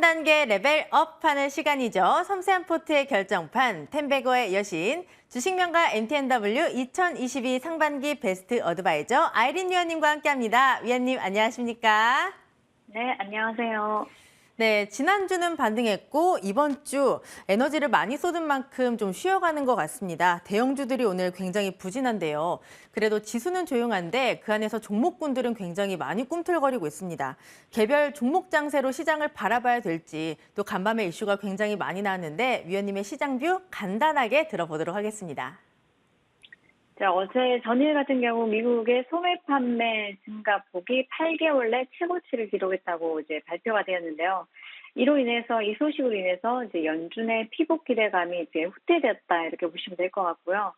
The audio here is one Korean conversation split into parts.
한 단계 레벨업하는 시간이죠. 섬세한 포트의 결정판, 템베거의 여신, 주식명가 MTNW 2022 상반기 베스트 어드바이저 아이린 위원님과 함께합니다. 위원님 안녕하십니까? 네, 안녕하세요. 네, 지난주는 반등했고 이번 주 에너지를 많이 쏟은 만큼 좀 쉬어가는 것 같습니다. 대형주들이 오늘 굉장히 부진한데요. 그래도 지수는 조용한데 그 안에서 종목군들은 굉장히 많이 꿈틀거리고 있습니다. 개별 종목 장세로 시장을 바라봐야 될지 또 간밤에 이슈가 굉장히 많이 나왔는데 위원님의 시장 뷰 간단하게 들어보도록 하겠습니다. 자, 어제 전일 같은 경우 미국의 소매 판매 증가폭이 8개월 내 최고치를 기록했다고 이제 발표가 되었는데요. 이로 인해서 이 소식으로 인해서 이제 연준의 피복 기대감이 이제 후퇴되었다 이렇게 보시면 될 것 같고요.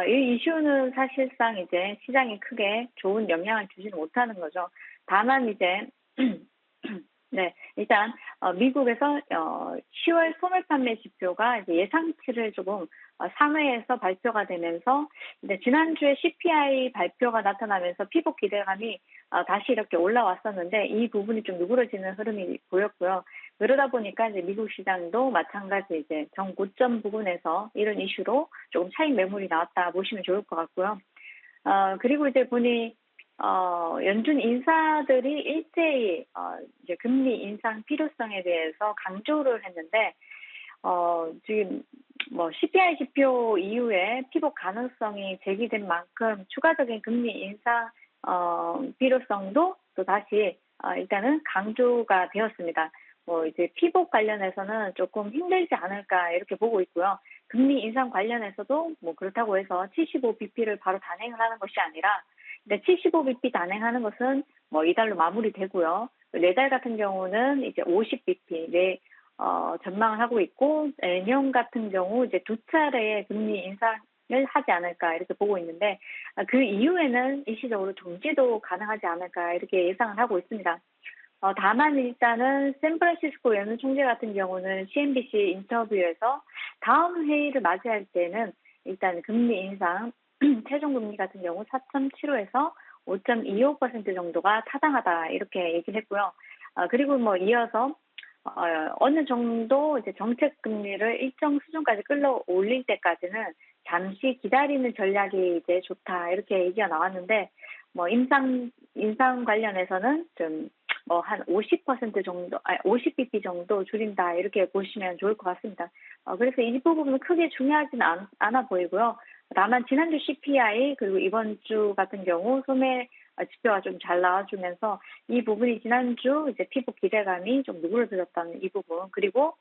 이 이슈는 사실상 이제 시장에 크게 좋은 영향을 주지는 못하는 거죠. 다만 이제 네, 일단 미국에서 10월 소매 판매 지표가 이제 예상치를 조금 상회해서 발표가 되면서 이제 지난주에 CPI 발표가 나타나면서 피복 기대감이 다시 이렇게 올라왔었는데 이 부분이 좀 누그러지는 흐름이 보였고요. 그러다 보니까 이제 미국 시장도 마찬가지 이제 정고점 부근에서 이런 이슈로 조금 차익 매물이 나왔다 보시면 좋을 것 같고요. 그리고 이제 보니 연준 인사들이 일제히 이제 금리 인상 필요성에 대해서 강조를 했는데 지금 뭐 CPI 지표 이후에 피복 가능성이 제기된 만큼 추가적인 금리 인상 필요성도 또 다시 일단은 강조가 되었습니다. 뭐 이제 피복 관련해서는 조금 힘들지 않을까 이렇게 보고 있고요. 금리 인상 관련해서도 뭐 그렇다고 해서 75bp를 바로 단행을 하는 것이 아니라 75bp 단행하는 것은 뭐 이달로 마무리되고요. 내달 같은 경우는 이제 50bp 전망을 하고 있고 내년 같은 경우 이제 두 차례의 금리 인상을 하지 않을까 이렇게 보고 있는데 그 이후에는 일시적으로 정지도 가능하지 않을까 이렇게 예상을 하고 있습니다. 다만 일단은 샌프란시스코 연준 총재 같은 경우는 CNBC 인터뷰에서 다음 회의를 맞이할 때는 일단 금리 인상 최종 금리 같은 경우 4.75에서 5.25% 정도가 타당하다 이렇게 얘기를 했고요. 그리고 뭐 이어서 어느 정도 이제 정책 금리를 일정 수준까지 끌어올릴 때까지는 잠시 기다리는 전략이 이제 좋다 이렇게 얘기가 나왔는데 뭐 인상 관련해서는 좀 뭐 한 50% 정도, 50bp 정도 줄인다 이렇게 보시면 좋을 것 같습니다. 그래서 이 부분은 크게 중요하지는 않아 보이고요. 다만 지난주 CPI 그리고 이번 주 같은 경우 소매 지표가 좀 잘 나와주면서 이 부분이 지난주 이제 피복 기대감이 좀 누그러졌다는 이 부분 그리고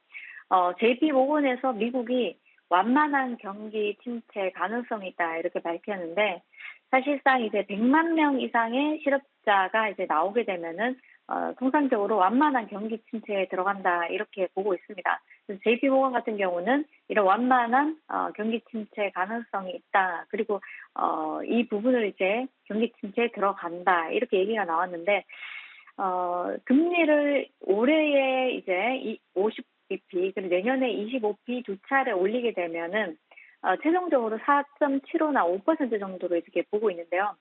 JP 모건에서 미국이 완만한 경기 침체 가능성이 있다 이렇게 밝혔는데 사실상 이제 100만 명 이상의 실업자가 이제 나오게 되면은 통상적으로 완만한 경기 침체에 들어간다 이렇게 보고 있습니다. 그래서 JP 모건 같은 경우는 이런 완만한 경기 침체 가능성이 있다. 그리고 이 부분을 이제 경기 침체에 들어간다 이렇게 얘기가 나왔는데 금리를 올해에 이제 50bp 그리고 내년에 25bp 두 차례 올리게 되면은 최종적으로 4.75나 5% 정도로 이렇게 보고 있는데요.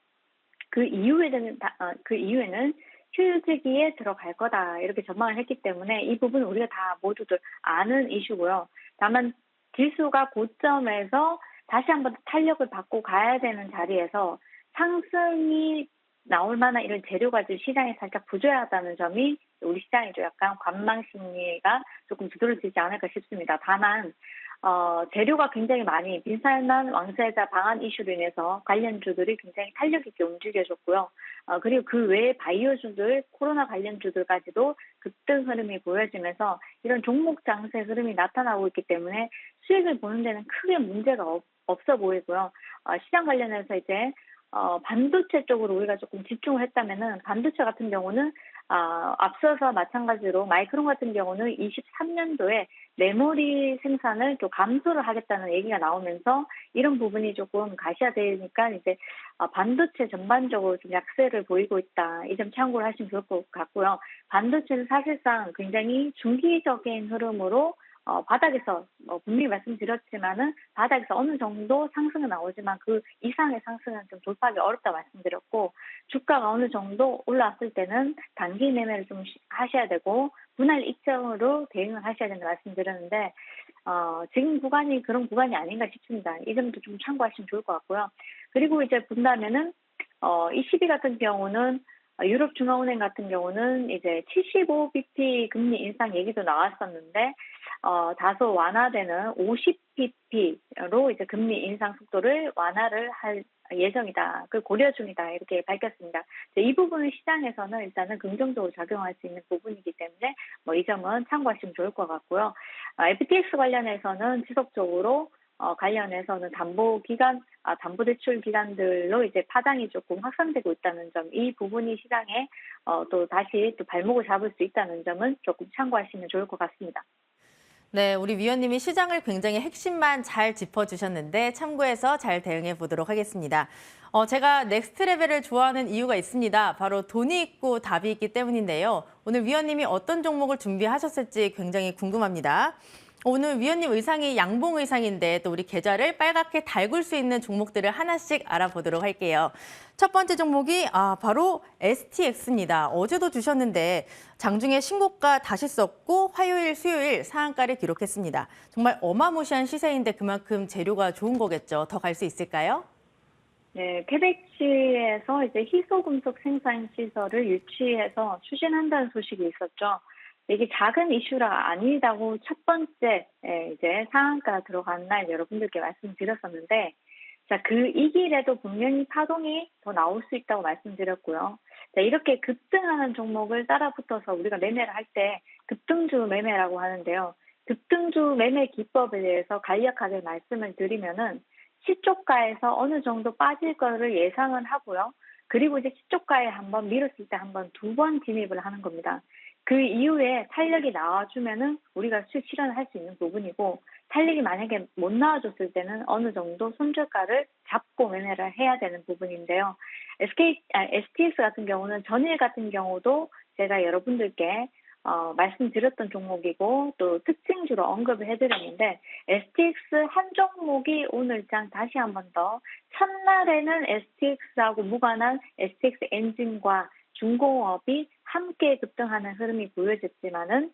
그 이후에는 휴지기에 들어갈 거다 이렇게 전망을 했기 때문에 이 부분은 우리가 다 모두들 아는 이슈고요. 다만 지수가 고점에서 다시 한번 탄력을 받고 가야 되는 자리에서 상승이 나올 만한 이런 재료가 지금 시장에 살짝 부족하다는 점이 우리 시장이 좀 약간 관망 심리가 조금 두드러지지 않을까 싶습니다. 다만 재료가 굉장히 많이 빈살만 왕세자 방한 이슈로 인해서 관련주들이 굉장히 탄력 있게 움직여줬고요. 그리고 그 외에 바이오주들, 코로나 관련주들까지도 급등 흐름이 보여지면서 이런 종목 장세 흐름이 나타나고 있기 때문에 수익을 보는 데는 크게 문제가 없어 보이고요. 시장 관련해서 이제 반도체 쪽으로 우리가 조금 집중을 했다면은 반도체 같은 경우는 앞서서 마찬가지로 마이크론 같은 경우는 23년도에 메모리 생산을 또 감소를 하겠다는 얘기가 나오면서 이런 부분이 조금 가시화되니까 이제 반도체 전반적으로 좀 약세를 보이고 있다. 이 점 참고를 하시면 좋을 것 같고요. 반도체는 사실상 굉장히 중기적인 흐름으로 바닥에서 분명히 말씀드렸지만은 바닥에서 어느 정도 상승은 나오지만 그 이상의 상승은 좀 돌파하기 어렵다 말씀드렸고 주가가 어느 정도 올라왔을 때는 단기 매매를 좀 하셔야 되고 분할 입장으로 대응을 하셔야 된다 말씀드렸는데 지금 구간이 그런 구간이 아닌가 싶습니다. 이 점도 좀 참고하시면 좋을 것 같고요. 그리고 이제 본다면은 ECB 같은 경우는 유럽 중앙은행 같은 경우는 이제 75bp 금리 인상 얘기도 나왔었는데 다소 완화되는 50bp로 이제 금리 인상 속도를 완화를 할 예정이다. 그 고려 중이다. 이렇게 밝혔습니다. 이 부분은 시장에서는 일단은 긍정적으로 작용할 수 있는 부분이기 때문에 이 점은 참고하시면 좋을 것 같고요. FTX 관련해서는 지속적으로 관련해서는 담보대출 기관들로 이제 파장이 조금 확산되고 있다는 점, 이 부분이 시장에 또 다시 또 발목을 잡을 수 있다는 점은 조금 참고하시면 좋을 것 같습니다. 네, 우리 위원님이 시장을 굉장히 핵심만 잘 짚어주셨는데 참고해서 잘 대응해 보도록 하겠습니다. 제가 넥스트 레벨을 좋아하는 이유가 있습니다. 바로 돈이 있고 답이 있기 때문인데요. 오늘 위원님이 어떤 종목을 준비하셨을지 굉장히 궁금합니다. 오늘 위원님 의상이 양봉 의상인데 또 우리 계좌를 빨갛게 달굴 수 있는 종목들을 하나씩 알아보도록 할게요. 첫 번째 종목이 바로 STX입니다. 어제도 주셨는데 장중에 신고가 다시 썼고 화요일, 수요일 상한가를 기록했습니다. 정말 어마무시한 시세인데 그만큼 재료가 좋은 거겠죠. 더 갈 수 있을까요? 네, 태백시에서 이제 희소금속 생산 시설을 유치해서 추진한다는 소식이 있었죠. 이게 작은 이슈가 아니다고 첫 번째 이제 상한가 들어간 날 여러분들께 말씀드렸었는데, 자, 이 길에도 분명히 파동이 더 나올 수 있다고 말씀드렸고요. 자, 이렇게 급등하는 종목을 따라붙어서 우리가 매매를 할 때 급등주 매매라고 하는데요. 급등주 매매 기법에 대해서 간략하게 말씀을 드리면은 시초가에서 어느 정도 빠질 거를 예상은 하고요. 그리고 이제 시초가에 한번 밀었을 때 한번 두 번 진입을 하는 겁니다. 그 이후에 탄력이 나와주면은 우리가 수익 실현을 할 수 있는 부분이고, 탄력이 만약에 못 나와줬을 때는 어느 정도 손절가를 잡고 매매를 해야 되는 부분인데요. STX 같은 경우는 전일 같은 경우도 제가 여러분들께 말씀드렸던 종목이고 또 특징주로 언급을 해드렸는데, STX 한 종목이 오늘장 다시 한 번 더 첫날에는 STX하고 무관한 STX 엔진과 중공업이 함께 급등하는 흐름이 보여졌지만은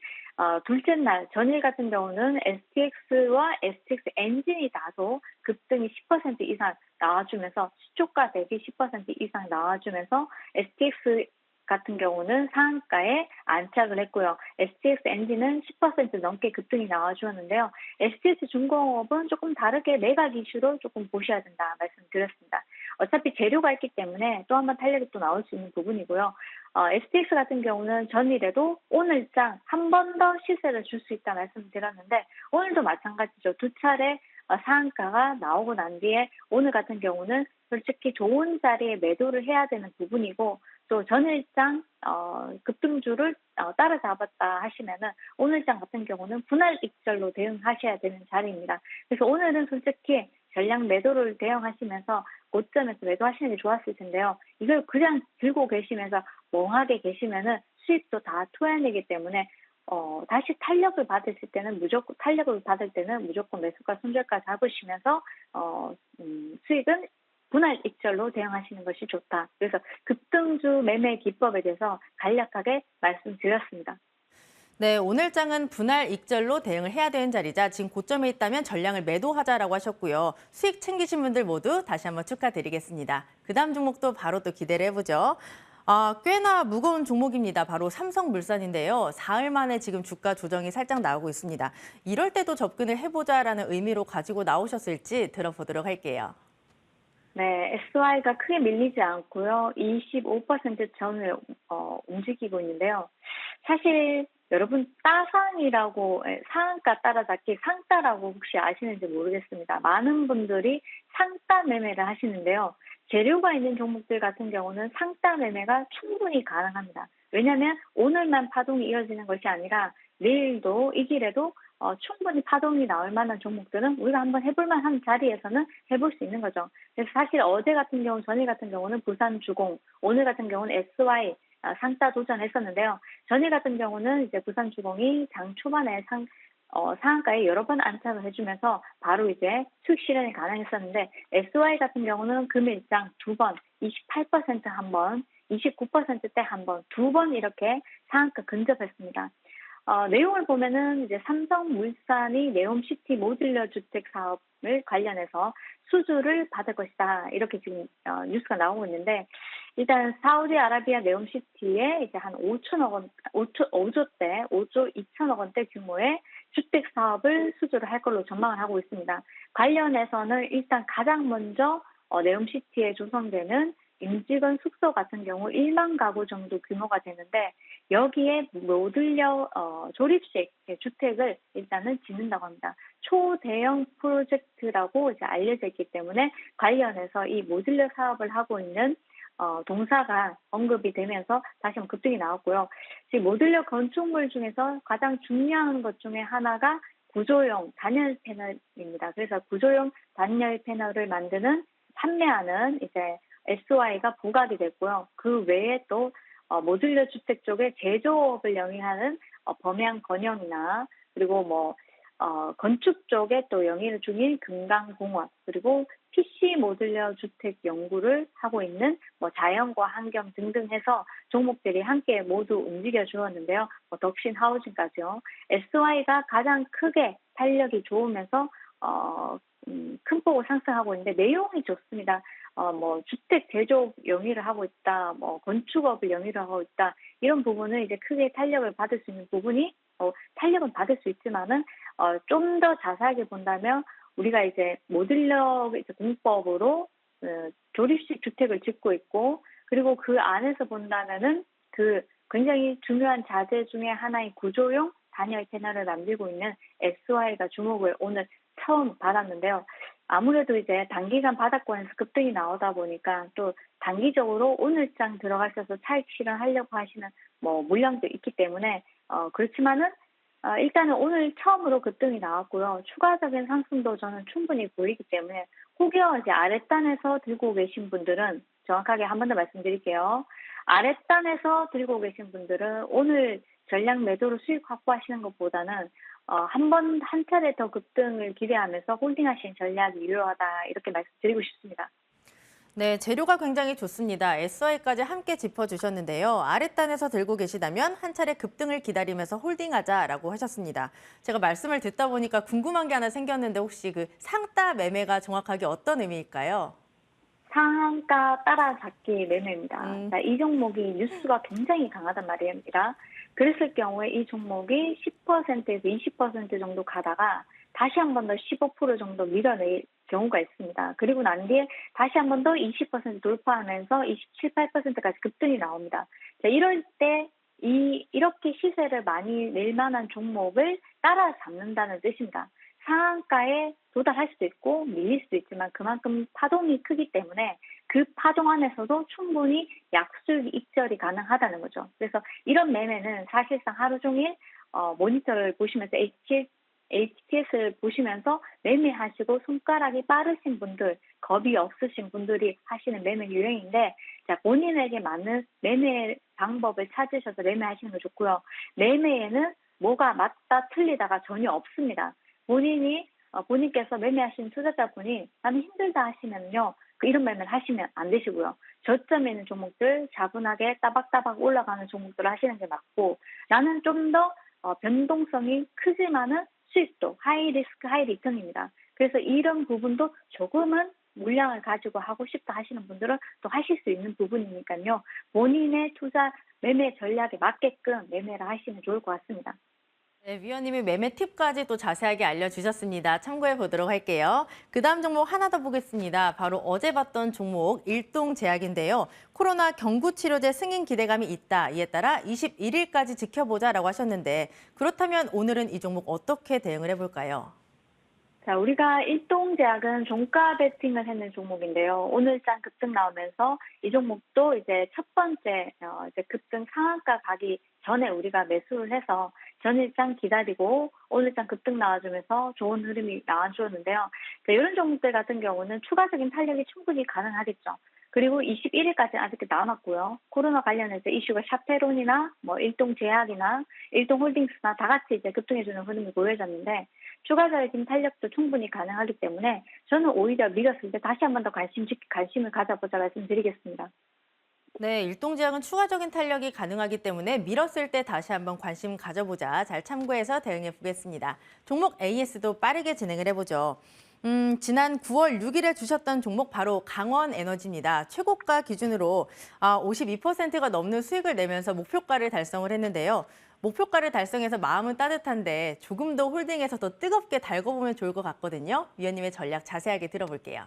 둘째 날 전일 같은 경우는 STX와 STX 엔진이 다소 급등이 10% 이상 나와주면서 시초가 대비 10% 이상 나와주면서 STX 같은 경우는 상한가에 안착을 했고요. STX 엔진은 10% 넘게 급등이 나와주었는데요. STX 중공업은 조금 다르게 매각 이슈로 조금 보셔야 된다 말씀드렸습니다. 어차피 재료가 있기 때문에 또 한 번 탄력이 또 나올 수 있는 부분이고요. STX 같은 경우는 전일에도 오늘장 한 번 더 시세를 줄 수 있다 말씀드렸는데 오늘도 마찬가지죠. 두 차례 상한가가 나오고 난 뒤에 오늘 같은 경우는 솔직히 좋은 자리에 매도를 해야 되는 부분이고, 또 전일장 급등주를 따라잡았다 하시면은 오늘장 같은 경우는 분할 익절로 대응하셔야 되는 자리입니다. 그래서 오늘은 솔직히 전량 매도를 대응하시면서 고점에서 매도하시는 게 좋았을 텐데요. 이걸 그냥 들고 계시면서 멍하게 계시면은 수익도 다 토해내기 때문에 다시 탄력을 받으실 때는 무조건 매수가 손절가 잡으시면서 수익은 분할 익절로 대응하시는 것이 좋다. 그래서 급등주 매매 기법에 대해서 간략하게 말씀드렸습니다. 네, 오늘장은 분할 익절로 대응을 해야 되는 자리자 지금 고점에 있다면 전량을 매도하자라고 하셨고요. 수익 챙기신 분들 모두 다시 한번 축하드리겠습니다. 그 다음 종목도 바로 또 기대를 해보죠. 꽤나 무거운 종목입니다. 바로 삼성물산인데요. 사흘 만에 지금 주가 조정이 살짝 나오고 있습니다. 이럴 때도 접근을 해보자라는 의미로 가지고 나오셨을지 들어보도록 할게요. 네, SY가 크게 밀리지 않고요. 25% 전을 움직이고 있는데요. 사실 여러분 따상이라고 상한가 따라잡기 상따라고 혹시 아시는지 모르겠습니다. 많은 분들이 상따 매매를 하시는데요. 재료가 있는 종목들 같은 경우는 상따 매매가 충분히 가능합니다. 왜냐하면 오늘만 파동이 이어지는 것이 아니라 내일도 이 길에도 충분히 파동이 나올 만한 종목들은 우리가 한번 해볼 만한 자리에서는 해볼 수 있는 거죠. 그래서 사실 어제 같은 경우, 전일 같은 경우는 부산주공, 오늘 같은 경우는 SY 상따 도전했었는데요. 전일 같은 경우는 이제 부산주공이 장 초반에 상한가에 여러 번 안착을 해주면서 바로 이제 수익 실현이 가능했었는데 SY 같은 경우는 금일장 두 번, 28% 한 번, 29%대 한 번, 두 번 이렇게 상한가 근접했습니다. 내용을 보면은 이제 삼성물산이 네옴시티 모듈러 주택 사업을 관련해서 수주를 받을 것이다. 이렇게 지금 뉴스가 나오고 있는데 일단 사우디아라비아 네옴시티에 이제 한 5천억 원, 5조대, 5조 2천억 원대 규모의 주택 사업을 수주를 할 걸로 전망을 하고 있습니다. 관련해서는 일단 가장 먼저 네옴시티에 조성되는 임직원 숙소 같은 경우 1만 가구 정도 규모가 되는데 여기에 모듈러 조립식 주택을 일단은 짓는다고 합니다. 초대형 프로젝트라고 이제 알려져 있기 때문에 관련해서 이 모듈러 사업을 하고 있는 동사가 언급이 되면서 다시 한번 급등이 나왔고요. 지금 모듈러 건축물 중에서 가장 중요한 것 중에 하나가 구조용 단열 패널입니다. 그래서 구조용 단열 패널을 판매하는 이제 SY가 부각이 됐고요. 그 외에 또 모듈러 주택 쪽에 제조업을 영위하는 범양 건영이나 그리고 건축 쪽에 또 영위를 중인 금강공업 그리고 PC 모듈러 주택 연구를 하고 있는 자연과 환경 등등 해서 종목들이 함께 모두 움직여 주었는데요. 덕신 하우징까지요. SY가 가장 크게 탄력이 좋으면서 큰 폭으로 상승하고 있는데 내용이 좋습니다. 주택 제조업 영위를 하고 있다, 건축업을 영위를 하고 있다, 이런 부분은 이제 크게 탄력을 받을 수 있는 부분이, 탄력은 받을 수 있지만은, 좀 더 자세하게 본다면, 우리가 이제 모듈러 이제 공법으로, 조립식 주택을 짓고 있고, 그리고 그 안에서 본다면은 그 굉장히 중요한 자재 중에 하나인 구조용 단열 패널을 만들고 있는 SY가 주목을 오늘 처음 받았는데요. 아무래도 이제 단기간 바닥권에서 급등이 나오다 보니까 또 단기적으로 오늘장 들어가셔서 차익 실현하려고 하시는 물량도 있기 때문에 그렇지만은 일단은 오늘 처음으로 급등이 나왔고요. 추가적인 상승도 저는 충분히 보이기 때문에 혹여 이제 아랫단에서 들고 계신 분들은 정확하게 한 번 더 말씀드릴게요. 아랫단에서 들고 계신 분들은 오늘 전량 매도로 수익 확보하시는 것보다는 한 차례 더 급등을 기대하면서 홀딩하시는 전략이 유효하다 이렇게 말씀드리고 싶습니다. 네, 재료가 굉장히 좋습니다. SY까지 함께 짚어주셨는데요. 아랫단에서 들고 계시다면 한 차례 급등을 기다리면서 홀딩하자라고 하셨습니다. 제가 말씀을 듣다 보니까 궁금한 게 하나 생겼는데 혹시 그 상따 매매가 정확하게 어떤 의미일까요? 상한가 따라잡기 매매입니다. 자, 이 종목이 뉴스가 굉장히 강하단 말입니다. 그랬을 경우에 이 종목이 10%에서 20% 정도 가다가 다시 한 번 더 15% 정도 밀어낼 경우가 있습니다. 그리고 난 뒤에 다시 한 번 더 20% 돌파하면서 27, 8%까지 급등이 나옵니다. 자, 이럴 때 이렇게 시세를 많이 낼 만한 종목을 따라잡는다는 뜻입니다. 상한가에 도달할 수도 있고 밀릴 수도 있지만 그만큼 파동이 크기 때문에 그 파동 안에서도 충분히 약수익 입절이 가능하다는 거죠. 그래서 이런 매매는 사실상 하루 종일 모니터를 보시면서 HTS를 보시면서 매매하시고 손가락이 빠르신 분들, 겁이 없으신 분들이 하시는 매매 유형인데 자, 본인에게 맞는 매매 방법을 찾으셔서 매매하시는 거 좋고요. 매매에는 뭐가 맞다 틀리다가 전혀 없습니다. 본인께서 매매하신 투자자분이 나는 힘들다 하시면요. 이런 매매를 하시면 안 되시고요. 저점에 있는 종목들 차분하게 따박따박 올라가는 종목들을 하시는 게 맞고 나는 좀 더 변동성이 크지만은 수익도 하이 리스크 하이 리턴입니다. 그래서 이런 부분도 조금은 물량을 가지고 하고 싶다 하시는 분들은 또 하실 수 있는 부분이니까요. 본인의 투자 매매 전략에 맞게끔 매매를 하시면 좋을 것 같습니다. 네, 위원님이 매매 팁까지 또 자세하게 알려주셨습니다. 참고해 보도록 할게요. 그 다음 종목 하나 더 보겠습니다. 바로 어제 봤던 종목 일동제약인데요. 코로나 경구치료제 승인 기대감이 있다. 이에 따라 21일까지 지켜보자라고 하셨는데 그렇다면 오늘은 이 종목 어떻게 대응을 해볼까요? 자, 우리가 일동제약은 종가 베팅을 했는 종목인데요. 오늘장 급등 나오면서 이 종목도 이제 첫 번째 이제 급등 상한가 가기 전에 우리가 매수를 해서 전일장 기다리고 오늘장 급등 나와주면서 좋은 흐름이 나와주었는데요. 자, 이런 종목들 같은 경우는 추가적인 탄력이 충분히 가능하겠죠. 그리고 21일까지 아직 남았고요. 코로나 관련해서 이슈가 샤페론이나 뭐 일동제약이나 일동홀딩스나 다 같이 이제 급등해주는 흐름이 보여졌는데 추가적인 탄력도 충분히 가능하기 때문에 저는 오히려 밀었을 때 다시 한 번 더 관심을 가져보자 말씀드리겠습니다. 네, 일동제약은 추가적인 탄력이 가능하기 때문에 밀었을 때 다시 한번 관심 가져보자. 잘 참고해서 대응해 보겠습니다. 종목 AS도 빠르게 진행을 해보죠. 지난 9월 6일에 주셨던 종목 바로 강원에너지입니다. 최고가 기준으로 52%가 넘는 수익을 내면서 목표가를 달성을 했는데요. 목표가를 달성해서 마음은 따뜻한데 조금 더 홀딩해서 더 뜨겁게 달궈보면 좋을 것 같거든요. 위원님의 전략 자세하게 들어볼게요.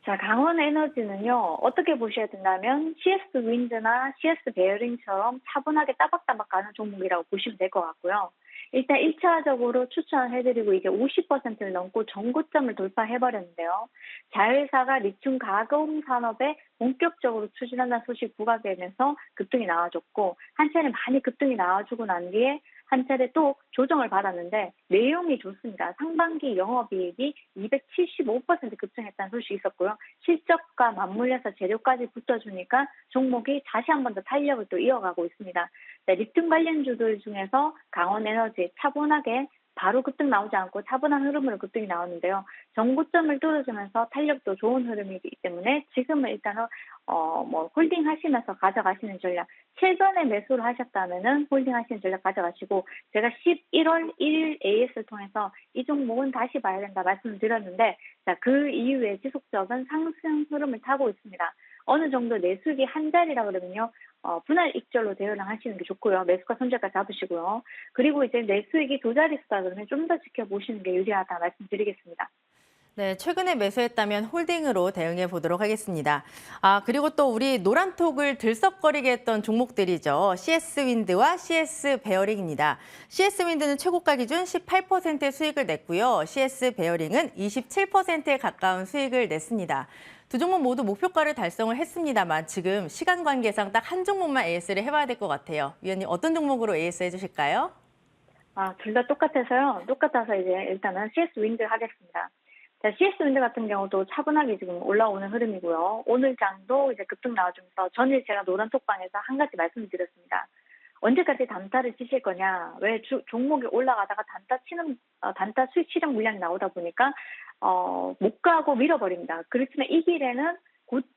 자, 강원 에너지는요, 어떻게 보셔야 된다면 CS 윈드나 CS 베어링처럼 차분하게 따박따박 가는 종목이라고 보시면 될 것 같고요. 일단 1차적으로 추천해드리고 이게 50%를 넘고 전고점을 돌파해버렸는데요. 자회사가 리튬 가공 산업에 본격적으로 추진한다는 소식 부각되면서 급등이 나와줬고 한 차례 많이 급등이 나와주고 난 뒤에 한 차례 또 조정을 받았는데 내용이 좋습니다. 상반기 영업이익이 275% 급등했다는 소식이 있었고요. 실적과 맞물려서 재료까지 붙어주니까 종목이 다시 한 번 더 탄력을 또 이어가고 있습니다. 네, 리튬 관련주들 중에서 강원에너지 차분하게 바로 급등 나오지 않고 차분한 흐름으로 급등이 나오는데요. 정고점을 뚫어주면서 탄력도 좋은 흐름이기 때문에 지금은 일단은 홀딩 하시면서 가져가시는 전략. 최근에 매수를 하셨다면은 홀딩 하시는 전략 가져가시고 제가 11월 1일 AS를 통해서 이 종목은 다시 봐야 된다 말씀을 드렸는데 자, 그 이후에 지속적인 상승 흐름을 타고 있습니다. 어느 정도 내수익이 한 자리라 그러면요. 분할 익절로 대응을 하시는 게 좋고요. 매수가 손절가 잡으시고요. 그리고 이제 내수익이 두 자릿수다 그러면 좀 더 지켜보시는 게 유리하다 말씀드리겠습니다. 네, 최근에 매수했다면 홀딩으로 대응해 보도록 하겠습니다. 그리고 또 우리 노란톡을 들썩거리게 했던 종목들이죠. CS 윈드와 CS 베어링입니다. CS 윈드는 최고가 기준 18%의 수익을 냈고요. CS 베어링은 27%에 가까운 수익을 냈습니다. 두 종목 모두 목표가를 달성을 했습니다만 지금 시간 관계상 딱 한 종목만 AS를 해봐야 될 것 같아요. 위원님 어떤 종목으로 AS 해주실까요? 둘 다 똑같아서요. 똑같아서 이제 일단은 CS 윈드 하겠습니다. 자, CS 윈드 같은 경우도 차분하게 지금 올라오는 흐름이고요. 오늘 장도 이제 급등 나와주면서 전일 제가 노란 톡방에서 한 가지 말씀을 드렸습니다. 언제까지 단타를 치실 거냐? 왜 종목이 올라가다가 단타 수익 실현 물량이 나오다 보니까 못 가고 밀어버립니다. 그렇지만 이 길에는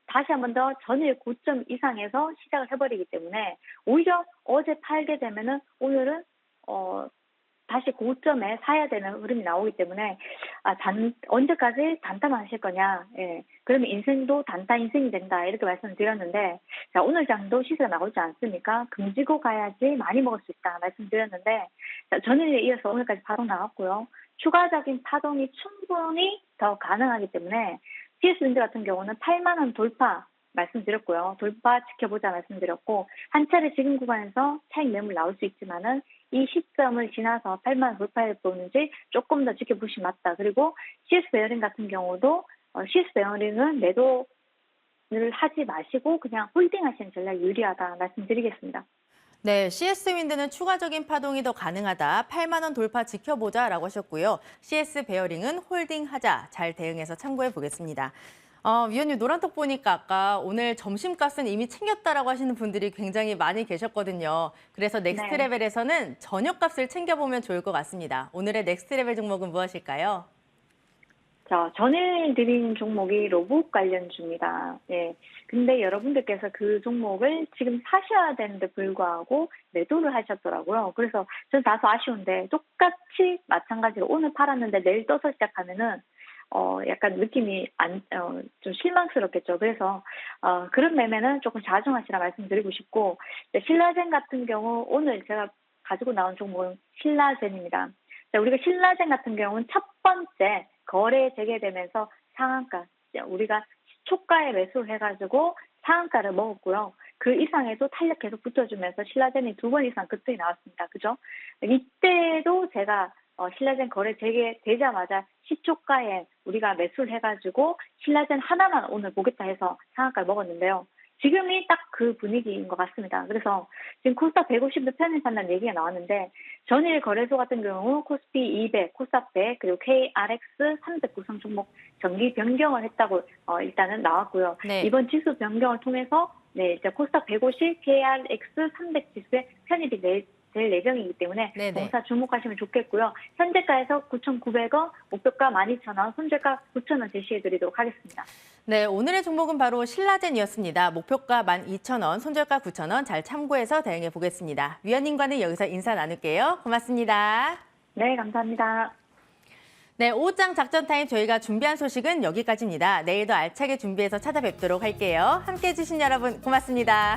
다시 한 번 더 전일 고점 이상에서 시작을 해버리기 때문에 오히려 어제 팔게 되면은 오늘은 다시 고점에 사야 되는 흐름이 나오기 때문에 언제까지 단타만 하실 거냐? 예. 그러면 인생도 단타 인생이 된다 이렇게 말씀드렸는데 자, 오늘 장도 시세가 나오지 않습니까? 금지고 가야지 많이 먹을 수 있다 말씀드렸는데 자, 전일에 이어서 오늘까지 파동 나왔고요. 추가적인 파동이 충분히 더 가능하기 때문에 CS 윈드 같은 경우는 8만 원 돌파 말씀드렸고요. 돌파 지켜보자 말씀드렸고 한 차례 지금 구간에서 차익 매물 나올 수 있지만은 이 시점을 지나서 8만 원 돌파해 보는지 조금 더 지켜보시면 맞다. 그리고 CS 베어링 같은 경우도 CS 베어링은 매도를 하지 마시고 그냥 홀딩 하시는 전략이 유리하다 말씀드리겠습니다. 네, CS 윈드는 추가적인 파동이 더 가능하다. 8만 원 돌파 지켜보자라고 하셨고요. CS 베어링은 홀딩하자. 잘 대응해서 참고해 보겠습니다. 위원님 노란톡 보니까 아까 오늘 점심값은 이미 챙겼다라고 하시는 분들이 굉장히 많이 계셨거든요. 그래서 넥스트 네. 레벨에서는 저녁값을 챙겨보면 좋을 것 같습니다. 오늘의 넥스트 레벨 종목은 무엇일까요? 자, 전에 드린 종목이 로봇 관련주입니다. 예. 근데 여러분들께서 그 종목을 지금 사셔야 되는데 불구하고 매도를 하셨더라고요. 그래서 저는 다소 아쉬운데 똑같이 마찬가지로 오늘 팔았는데 내일 떠서 시작하면은 약간 느낌이 좀 실망스럽겠죠. 그래서, 그런 매매는 조금 자중하시라 말씀드리고 싶고, 신라젠 같은 경우, 오늘 제가 가지고 나온 종목은 신라젠입니다. 자, 우리가 신라젠 같은 경우는 첫 번째 거래 재개되면서 상한가, 우리가 시초가에 매수를 해가지고 상한가를 먹었고요. 그 이상에도 탄력 계속 붙어주면서 신라젠이 2번 이상 급등이 나왔습니다. 그죠? 이때도 제가 신라젠 거래 재개되자마자 시초가에 우리가 매수를 해가지고 신라젠 하나만 오늘 보겠다 해서 상한가를 먹었는데요. 지금이 딱 그 분위기인 것 같습니다. 그래서 지금 코스닥 150도 편입한다는 얘기가 나왔는데 전일 거래소 같은 경우 코스피 200, 코스닥 100 그리고 KRX 300 구성 종목 정기 변경을 했다고 일단은 나왔고요. 네. 이번 지수 변경을 통해서 네, 이제 코스닥 150, KRX 300 지수에 편입이 될 예정이기 때문에 네네. 공사 주목하시면 좋겠고요. 현재가에서 9,900원, 목표가 12,000원, 손절가 9,000원 제시해드리도록 하겠습니다. 네, 오늘의 종목은 바로 신라젠이었습니다. 목표가 12,000원, 손절가 9,000원 잘 참고해서 대응해 보겠습니다. 위원님과는 여기서 인사 나눌게요. 고맙습니다. 네, 감사합니다. 네, 오후장 작전 타임 저희가 준비한 소식은 여기까지입니다. 내일도 알차게 준비해서 찾아뵙도록 할게요. 함께해 주신 여러분 고맙습니다.